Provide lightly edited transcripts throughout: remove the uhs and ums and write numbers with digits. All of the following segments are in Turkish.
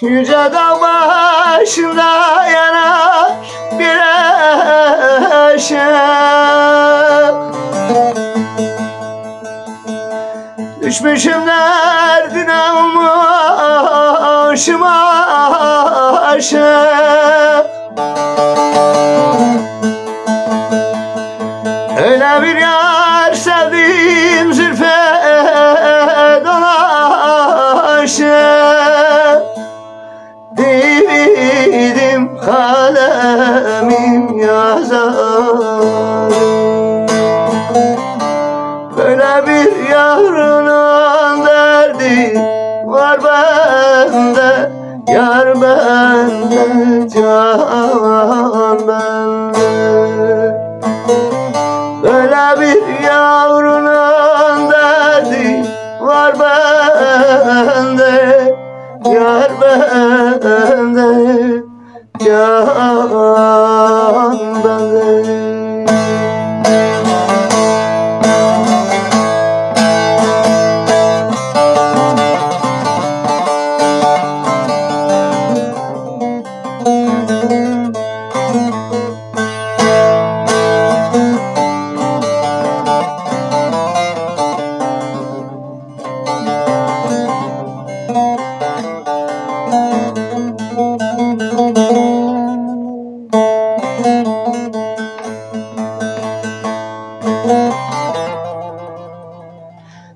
Yüce dağ başında yanar bir ışık. Düşmüşüm derdine olmuşum aşık. Öyle bir yar sevdim zülfe dolaşık. Dividim kalemim yazarım. Böyle bir yarının derdi var bende, yar bende, can bende. Böyle bir yavrunun derdi var bende, yar bende, can bende.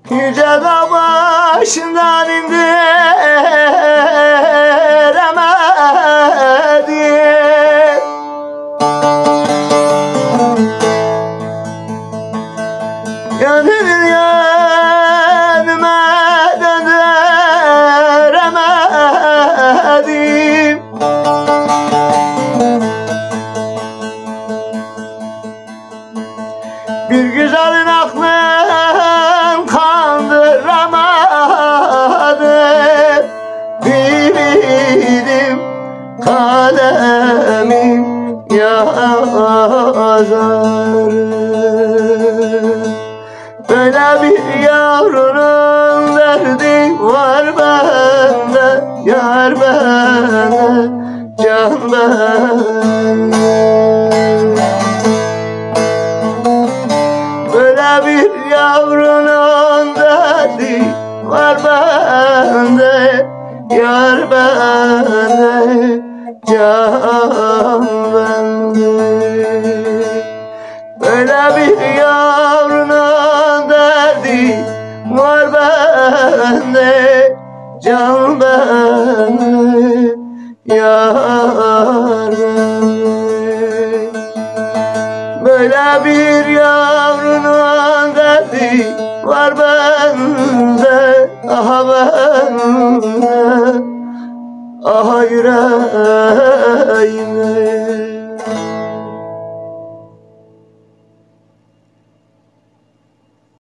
Yüce dağ başından indiremedim. Gönül yanıma döndüremedim. Bir güzelin aklın kandıramadım. Dividim kalemim yazarım. Böyle bir yavrunun derdi var bende, yar bende, can bende. Böyle bir yavrunun derdi var bende, yar bende, can bende. Böyle bir yavrunun derdi var bende, can bende, yar bende. Böyle bir yavrunun derdi var bende, aha bende, aha yüreğime.